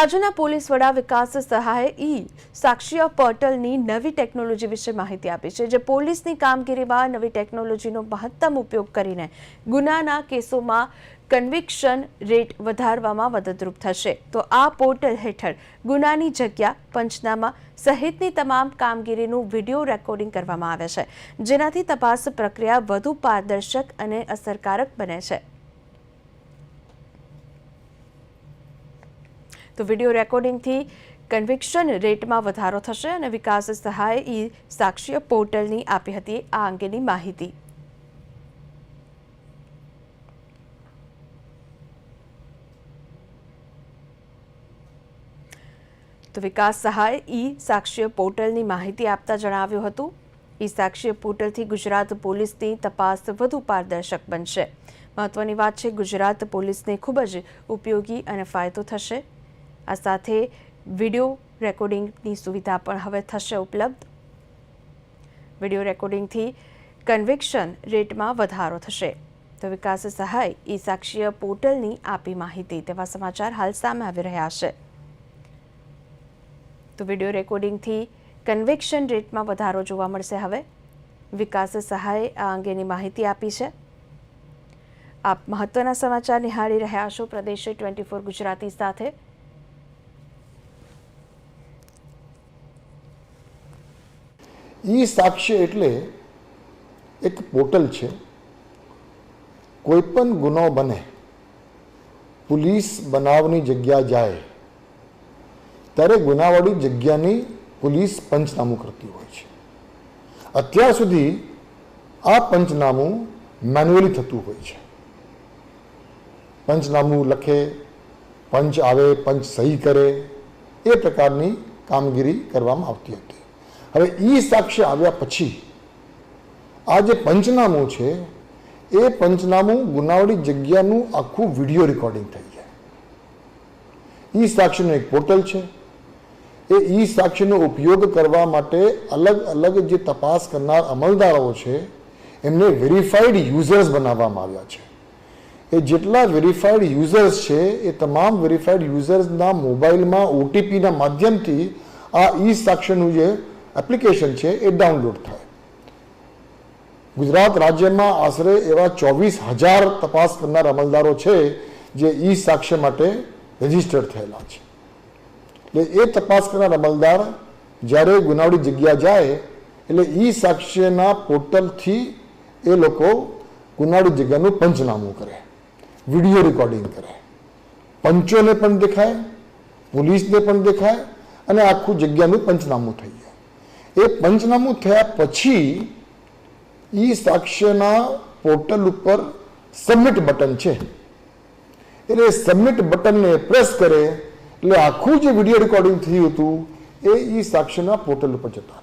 રાજ્યના પોલીસ વડા વિકાસ સહાયે સાક્ષી પોર્ટલની નવી ટેકનોલોજી વિશે માહિતી આપી છે, જે પોલીસની કામગીરીમાં નવી ટેકનોલોજીનો મહત્તમ ઉપયોગ કરીને ગુનાના કેસોમાં કન્વિક્શન રેટ વધારવામાં મદદરૂપ થશે. તો આ પોર્ટલ હેઠળ ગુનાની જગ્યા, પંચનામા સહિતની તમામ કામગીરીનું વિડીયો રેકોર્ડિંગ કરવામાં આવે છે, જેનાથી તપાસ પ્રક્રિયા વધુ પારદર્શક અને અસરકારક બને છે. તો વિડીયો રેકોર્ડિંગથી કન્વિક્શન રેટમાં વધારો થશે અને વિકાસ સહાયે સાક્ષી પોર્ટલની આપી હતી આ અંગેની માહિતી. તો વિકાસ સહાયે સાક્ષી પોર્ટલની માહિતી આપતા જણાવ્યું હતું, સાક્ષી પોર્ટલથી ગુજરાત પોલીસની તપાસ વધુ પારદર્શક બનશે. મહત્વની વાત છે, ગુજરાત પોલીસને ખૂબ જ ઉપયોગી અને ફાયદો થશે. આ સાથે વિડીયો રેકોર્ડિંગની સુવિધા પણ હવે થશે ઉપલબ્ધ. વિડીયો રેકોર્ડિંગથી કન્વિક્શન રેટમાં વધારો થશે. તો વિકાસ સહાય સાક્ષી પોર્ટલની આપી માહિતી, તેવા સમાચાર હાલ સામે આવી રહ્યા છે. તો વિડીયો રેકોર્ડિંગથી કન્વિક્શન રેટમાં વધારો જોવા મળશે. હવે વિકાસ સહાયે આ અંગેની માહિતી આપી છે. આપ મહત્વના સમાચાર નિહાળી રહ્યા છો પ્રદેશ 24 ગુજરાતી સાથે. સાક્ષી એટલે એક પોર્ટલ છે. કોઈ પણ ગુનો બને, પોલીસ બનાવની જગ્યા જાય ત્યારે ગુનાવાળી જગ્યાની પોલીસ પંચનામું કરતી હોય છે. અત્યાર સુધી આ પંચનામું મેન્યુઅલી થતું હોય છે. પંચનામું લખે, પંચ આવે, પંચ સહી કરે, એ પ્રકારની કામગીરી કરવામાં આવતી હતી. હવે સાક્ષી આવ્યા પછી આ જે પંચનામું છે, એ પંચનામું ગુનાવાળી જગ્યાનું આખું વિડીયો રેકોર્ડિંગ થઈ જાય. સાક્ષીનું એક પોર્ટલ છે. એ સાક્ષીનો ઉપયોગ કરવા માટે અલગ અલગ જે તપાસ કરનાર અમલદારો છે, એમને વેરીફાઈડ યુઝર્સ બનાવવામાં આવ્યા છે. એ જેટલા વેરીફાઈડ યુઝર્સ છે, એ તમામ વેરીફાઈડ યુઝર્સના મોબાઈલમાં OTPના માધ્યમથી આ સાક્ષીનું જે એપ્લિકેશન છે એ ડાઉનલોડ થાય. ગુજરાત રાજ્યમાં આશરે એવા 24,000 તપાસ કરનાર અમલદારો છે જે સાક્ષી માટે રજીસ્ટર્ડ થયેલા છે. એટલે એ તપાસ કરનાર અમલદાર જ્યારે ગુનાવાળી જગ્યા જાય એટલે સાક્ષીના પોર્ટલથી એ લોકો ગુનાવાળી જગ્યાનું પંચનામું કરે, વિડીયો રેકોર્ડિંગ કરે. પંચોને પણ દેખાય, પોલીસને પણ દેખાય અને આખું જગ્યાનું પંચનામું થઈ જાય. એ પંચનામું થયા પછી સાક્ષીના પોર્ટલ ઉપર સબમિટ બટન છે, એટલે સબમિટ બટનને પ્રેસ કરે એટલે આખું જે વિડીયો રેકોર્ડિંગ થયું હતું એ સાક્ષીના પોર્ટલ ઉપર જતા